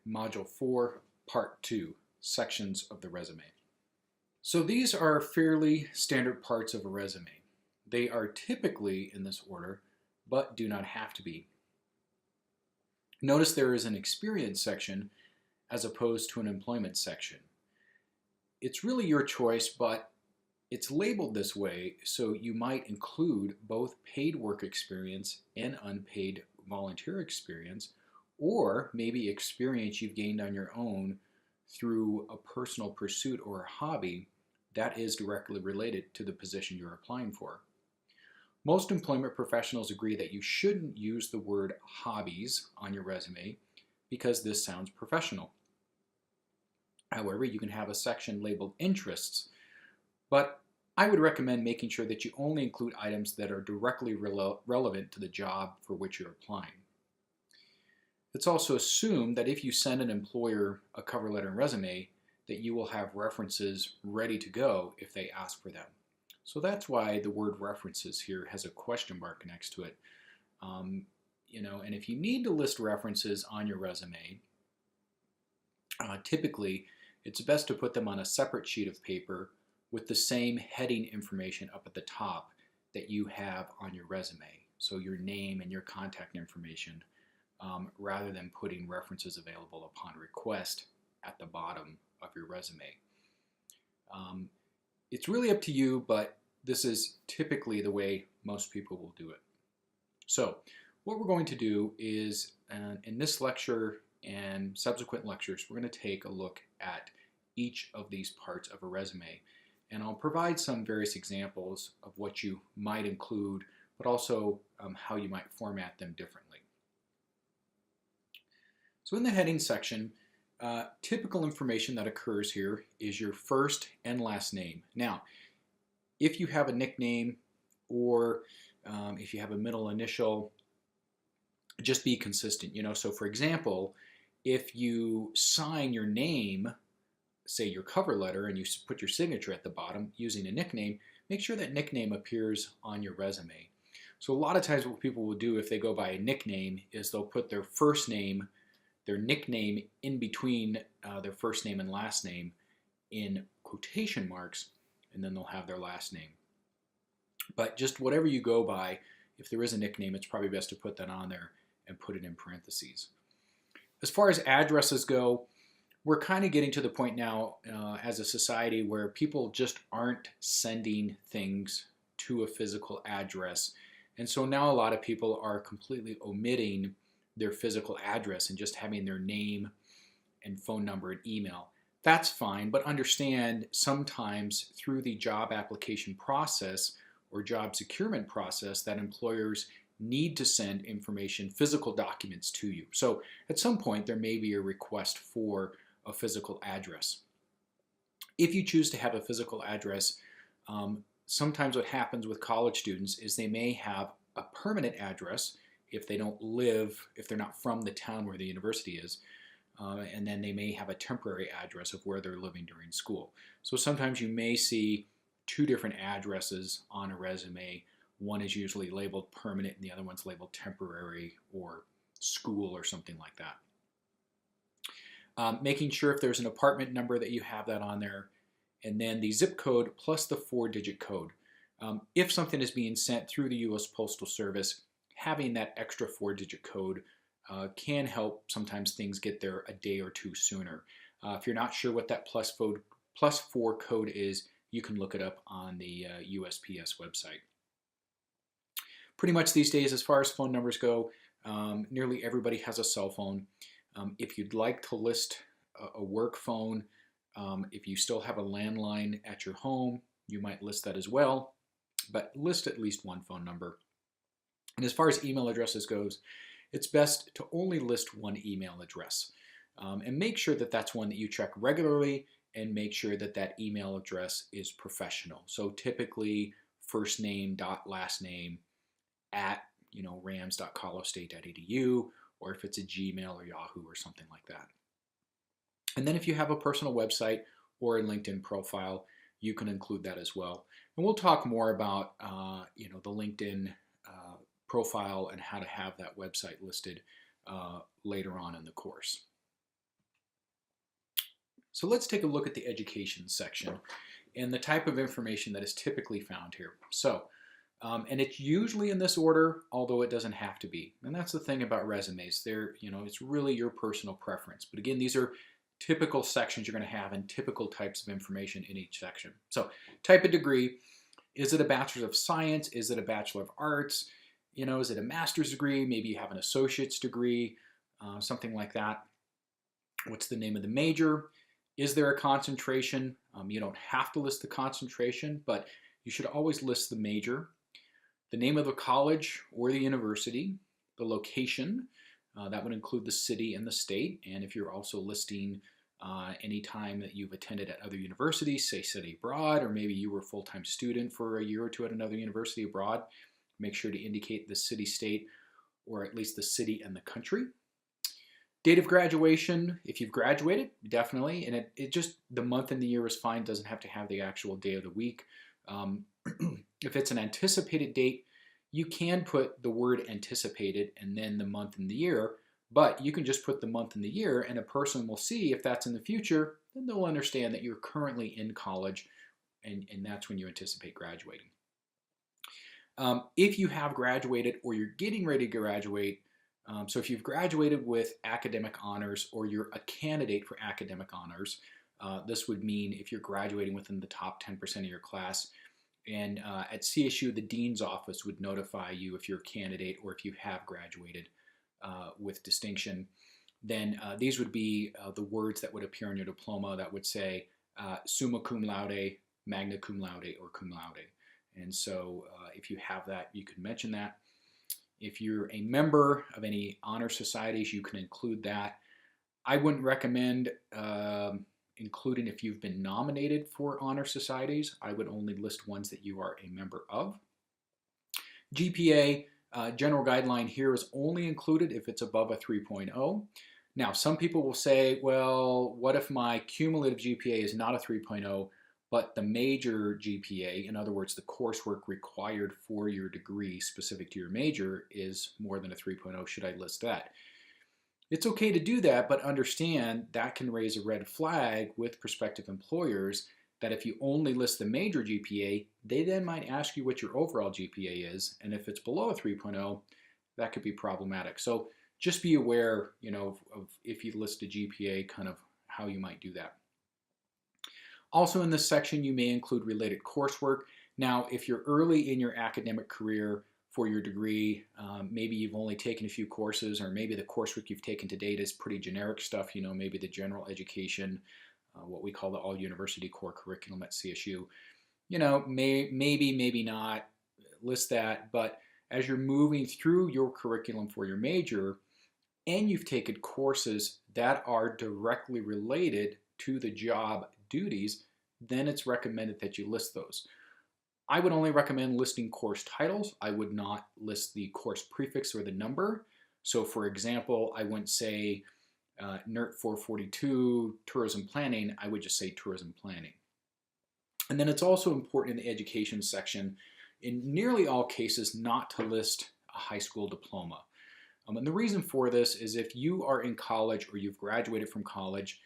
Module 4, Part 2, Sections of the Resume. So these are fairly standard parts of a resume. They are typically in this order, but do not have to be. Notice there is an experience section as opposed to an employment section. It's really your choice, but it's labeled this way so you might include both paid work experience and unpaid volunteer experience, or maybe experience you've gained on your own through a personal pursuit or a hobby that is directly related to the position you're applying for. Most employment professionals agree that you shouldn't use the word hobbies on your resume because this sounds professional. However, you can have a section labeled interests, but I would recommend making sure that you only include items that are directly relevant to the job for which you're applying. It's also assumed that if you send an employer a cover letter and resume, that you will have references ready to go if they ask for them. So that's why the word references here has a question mark next to it. And if you need to list references on your resume, typically it's best to put them on a separate sheet of paper with the same heading information up at the top that you have on your resume. So your name and your contact information, rather than putting references available upon request at the bottom of your resume. It's really up to you, but this is typically the way most people will do it. So what we're going to do is, in this lecture and subsequent lectures, we're going to take a look at each of these parts of a resume. And I'll provide some various examples of what you might include, but also how you might format them differently. So in the heading section, typical information that occurs here is your first and last name. Now, if you have a nickname or if you have a middle initial, just be consistent. So for example, if you sign your name, say your cover letter, and you put your signature at the bottom using a nickname, make sure that nickname appears on your resume. So a lot of times what people will do if they go by a nickname is they'll put their first name, their nickname in between their first name and last name in quotation marks, and then they'll have their last name. But just whatever you go by, if there is a nickname, it's probably best to put that on there and put it in parentheses. As far as addresses go, we're kind of getting to the point now as a society where people just aren't sending things to a physical address. And so now a lot of people are completely omitting their physical address and just having their name and phone number and email. That's fine, but understand sometimes through the job application process or job securement process that employers need to send information, physical documents to you. So at some point there may be a request for a physical address. If you choose to have a physical address, sometimes what happens with college students is they may have a permanent address if they don't live, if they're not from the town where the university is, and then they may have a temporary address of where they're living during school. So sometimes you may see two different addresses on a resume. One is usually labeled permanent and the other one's labeled temporary or school or something like that. Making sure if there's an apartment number that you have that on there, and then the zip code plus the 4-digit code. If something is being sent through the U.S. Postal Service, having that extra 4-digit code can help sometimes things get there a day or two sooner. If you're not sure what that +4 code is, you can look it up on the USPS website. Pretty much these days, as far as phone numbers go, nearly everybody has a cell phone. If you'd like to list a work phone, if you still have a landline at your home, you might list that as well, but list at least one phone number. And as far as email addresses goes, it's best to only list one email address. And make sure that that's one that you check regularly, and make sure that that email address is professional. So typically first name dot last name at rams.colostate.edu, or if it's a Gmail or Yahoo or something like that. And then if you have a personal website or a LinkedIn profile, you can include that as well. And we'll talk more about the LinkedIn profile and how to have that website listed later on in the course. So let's take a look at the education section and the type of information that is typically found here. So, and it's usually in this order, although it doesn't have to be. And that's the thing about resumes. It's really your personal preference. But again, these are typical sections you're going to have and typical types of information in each section. So, type of degree. Is it a Bachelor of Science? Is it a Bachelor of Arts? Is it a master's degree? Maybe you have an associate's degree, something like that. What's the name of the major? Is there a concentration? You don't have to list the concentration, but you should always list the major. The name of the college or the university, the location, that would include the city and the state. And if you're also listing any time that you've attended at other universities, say study abroad, or maybe you were a full-time student for a year or two at another university abroad, make sure to indicate the city, state, or at least the city and the country. Date of graduation, if you've graduated, definitely, and it just, the month and the year is fine, doesn't have to have the actual day of the week. If it's an anticipated date, you can put the word anticipated and then the month and the year, but you can just put the month and the year, and a person will see if that's in the future, then they'll understand that you're currently in college, and that's when you anticipate graduating. If you have graduated or you're getting ready to graduate, so if you've graduated with academic honors or you're a candidate for academic honors, this would mean if you're graduating within the top 10% of your class, and at CSU, the dean's office would notify you if you're a candidate or if you have graduated with distinction. Then these would be the words that would appear on your diploma that would say summa cum laude, magna cum laude, or cum laude. And so if you have that, you can mention that. If you're a member of any honor societies, you can include that. I wouldn't recommend including if you've been nominated for honor societies. I would only list ones that you are a member of. GPA, general guideline here is only included if it's above a 3.0. Now, some people will say, well, what if my cumulative GPA is not a 3.0, but the major GPA, in other words, the coursework required for your degree specific to your major, is more than a 3.0? Should I list that? It's okay to do that, but understand that can raise a red flag with prospective employers that if you only list the major GPA, they then might ask you what your overall GPA is, and if it's below a 3.0, that could be problematic. So just be aware, of if you list a GPA, kind of how you might do that. Also in this section, you may include related coursework. Now, if you're early in your academic career for your degree, maybe you've only taken a few courses, or maybe the coursework you've taken to date is pretty generic stuff, maybe the general education, what we call the all university core curriculum at CSU. Maybe not, list that, but as you're moving through your curriculum for your major, and you've taken courses that are directly related to the job duties, then it's recommended that you list those. I would only recommend listing course titles. I would not list the course prefix or the number. So for example, I wouldn't say NRRT 442 tourism planning, I would just say tourism planning. And then it's also important in the education section, in nearly all cases, not to list a high school diploma. And the reason for this is if you are in college or you've graduated from college,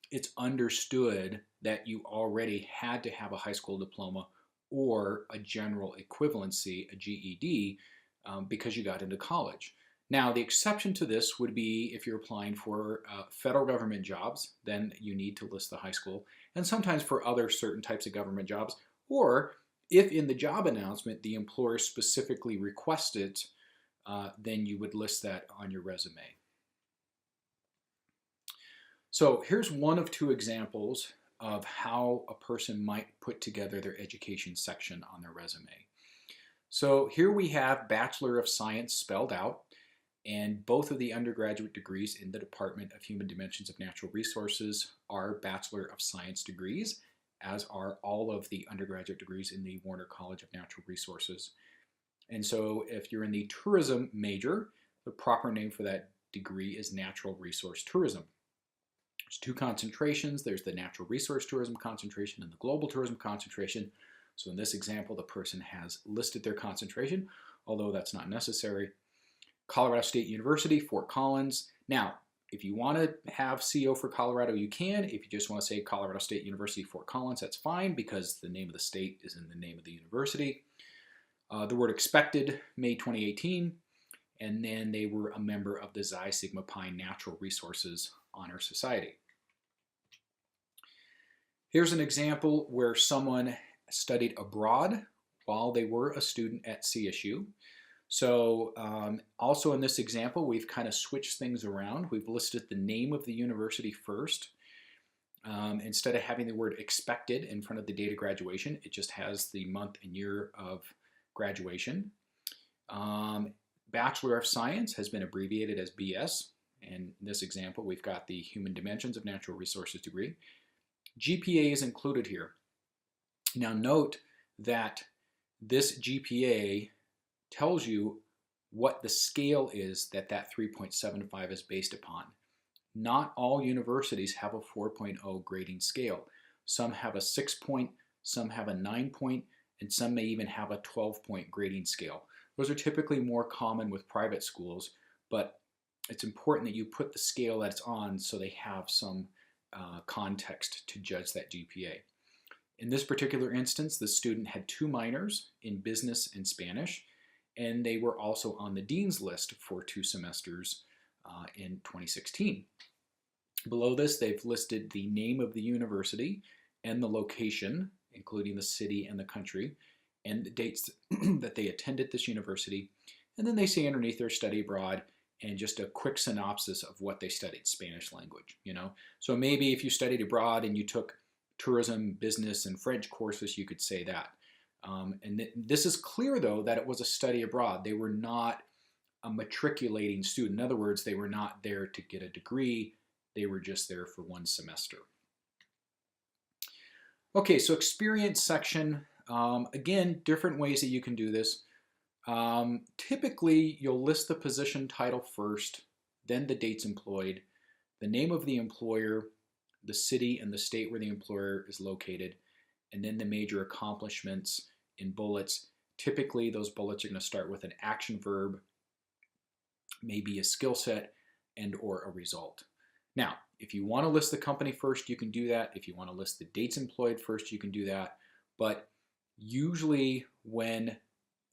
it's understood that you already had to have a high school diploma or a general equivalency, a GED, because you got into college. Now, the exception to this would be if you're applying for federal government jobs, then you need to list the high school, and sometimes for other certain types of government jobs, or if in the job announcement the employer specifically requested, then you would list that on your resume. So here's one of two examples of how a person might put together their education section on their resume. So here we have Bachelor of Science spelled out, and both of the undergraduate degrees in the Department of Human Dimensions of Natural Resources are Bachelor of Science degrees, as are all of the undergraduate degrees in the Warner College of Natural Resources. And so if you're in the tourism major, the proper name for that degree is Natural Resource Tourism. There's two concentrations. There's the natural resource tourism concentration and the global tourism concentration. So in this example, the person has listed their concentration, although that's not necessary. Colorado State University, Fort Collins. Now, If you want to have CO for Colorado, you can. If you just want to say Colorado State University Fort Collins, that's fine because the name of the state is in the name of the university. The word expected, May 2018, and then they were a member of the Xi Sigma Pi Natural Resources Honor Society. Here's an example where someone studied abroad while they were a student at CSU. So also in this example, we've kind of switched things around. We've listed the name of the university first. Instead of having the word expected in front of the date of graduation, it just has the month and year of graduation. Bachelor of Science has been abbreviated as BS. And in this example, we've got the Human Dimensions of Natural Resources degree. GPA is included here. Now note that this GPA tells you what the scale is that 3.75 is based upon. Not all universities have a 4.0 grading scale. Some have a 6-point, some have a 9-point, and some may even have a 12-point grading scale. Those are typically more common with private schools, but it's important that you put the scale that it's on so they have some context to judge that GPA. In this particular instance, the student had 2 minors in business and Spanish, and they were also on the dean's list for 2 semesters in 2016. Below this, they've listed the name of the university and the location, including the city and the country, and the dates that they attended this university. And then they say underneath their study abroad and just a quick synopsis of what they studied, Spanish language, you know. So maybe if you studied abroad and you took tourism, business, and French courses, you could say that. This is clear, though, that it was a study abroad. They were not a matriculating student. In other words, they were not there to get a degree. They were just there for 1 semester. Okay, so experience section. Again, different ways that you can do this. Typically, you'll list the position title first, then the dates employed, the name of the employer, the city and the state where the employer is located, and then the major accomplishments in bullets. Typically, those bullets are going to start with an action verb, maybe a skill set, and or a result. Now, if you want to list the company first, you can do that. If you want to list the dates employed first, you can do that. But usually when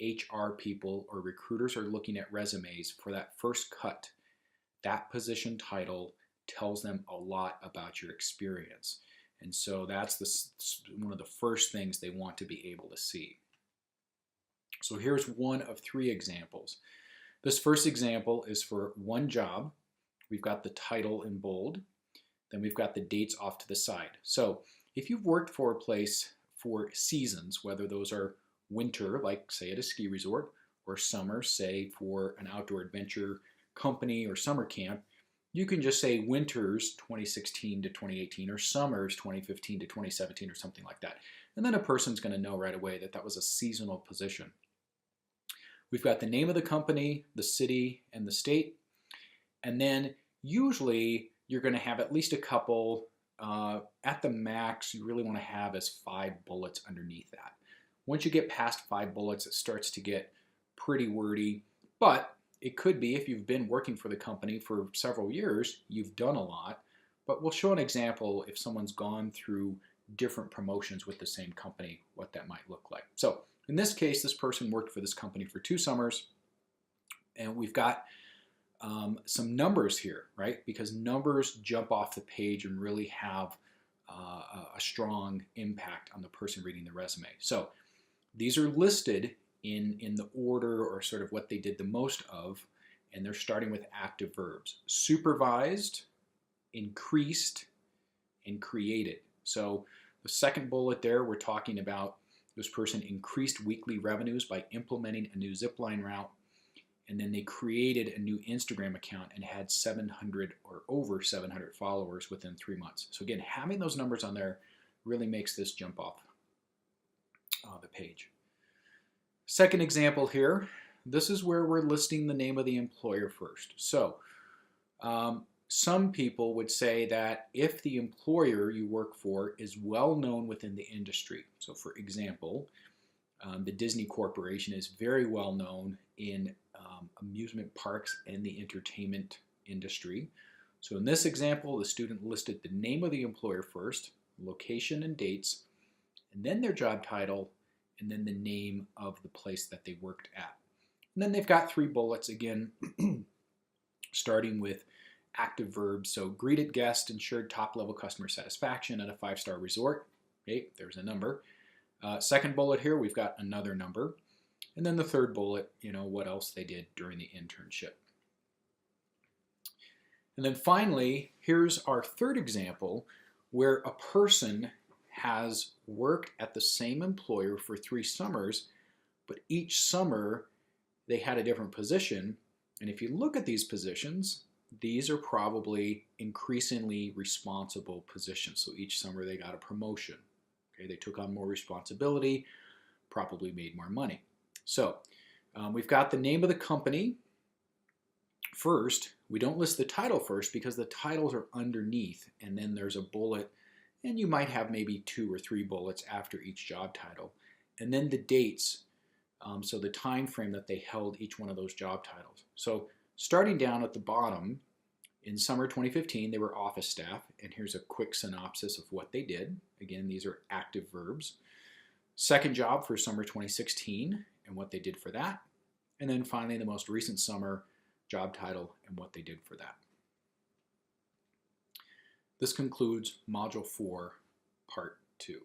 HR people or recruiters are looking at resumes for that first cut, that position title tells them a lot about your experience. And so that's one of the first things they want to be able to see. So here's one of 3 examples. This first example is for 1 job. We've got the title in bold. Then we've got the dates off to the side. So if you've worked for a place for seasons, whether those are winter, like say at a ski resort, or summer, say for an outdoor adventure company or summer camp, you can just say winters 2016 to 2018 or summers 2015 to 2017 or something like that. And then a person's going to know right away that that was a seasonal position. We've got the name of the company, the city, and the state. And then usually you're going to have at least a couple, at the max you really want to have is 5 bullets underneath that. Once you get past 5 bullets, it starts to get pretty wordy, but it could be if you've been working for the company for several years, you've done a lot. But we'll show an example if someone's gone through different promotions with the same company, what that might look like. So in this case, this person worked for this company for 2 summers, and we've got some numbers here, right? Because numbers jump off the page and really have a strong impact on the person reading the resume. So these are listed in the order or sort of what they did the most of, and they're starting with active verbs. Supervised, increased, and created. So the second bullet there, we're talking about this person increased weekly revenues by implementing a new zipline route, and then they created a new Instagram account and had 700 or over 700 followers within 3 months. So again, having those numbers on there really makes this jump off the page. Second example here, this is where we're listing the name of the employer first. So some people would say that if the employer you work for is well known within the industry, so for example, the Disney Corporation is very well known in amusement parks and the entertainment industry. So in this example, the student listed the name of the employer first, location and dates, and then their job title, and then the name of the place that they worked at. And then they've got 3 bullets again, starting with active verbs. So greeted guest, ensured top-level customer satisfaction at a 5-star resort. Okay, there's a number. Second bullet here, we've got another number. And then the third bullet, what else they did during the internship. And then finally, here's our third example where a person has worked at the same employer for 3 summers, but each summer they had a different position. And if you look at these positions, these are probably increasingly responsible positions. So each summer they got a promotion. Okay, they took on more responsibility, probably made more money. So we've got the name of the company first. We don't list the title first because the titles are underneath, and then there's a bullet, and you might have maybe 2 or 3 bullets after each job title. And then the dates, so the time frame that they held each one of those job titles. So starting down at the bottom, in summer 2015, they were office staff, and here's a quick synopsis of what they did. Again, these are active verbs. Second job for summer 2016, and what they did for that. And then finally, the most recent summer, job title and what they did for that. This concludes Module 4, Part 2.